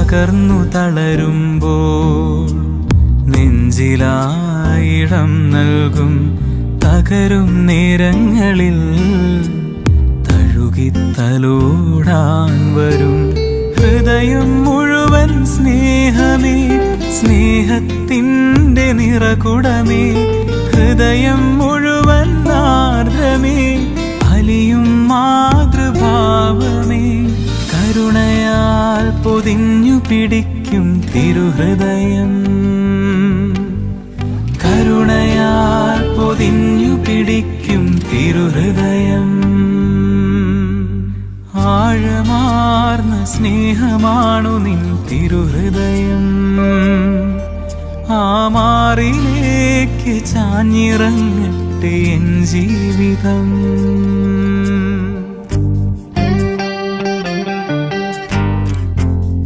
തകർന്നു തളരുമ്പോൾ നെഞ്ചിലായിടം നൽകും. തകരും നേരങ്ങളിൽ തഴുകിത്തലോടാൻ വരും. ഹൃദയം മുഴുവൻ സ്നേഹമേ, സ്നേഹത്തിൻ്റെ നിറകുടമേ. ഹൃദയം മുഴുവൻ ആർദ്രമേ, അലിയും മാതൃഭാവമേ. കരുണയാൽ പൊതിഞ്ഞു പിടിക്കും തിരുഹൃദയം. കരുണയാൽ പൊതിഞ്ഞു പിടിക്കും തിരുഹൃദയം. ആഴമാർന്ന സ്നേഹമാണു നിൻ തിരുഹൃദയം. ആ മാറിലേക്ക് ചാഞ്ഞിറങ്ങട്ടെ എൻ ജീവിതം.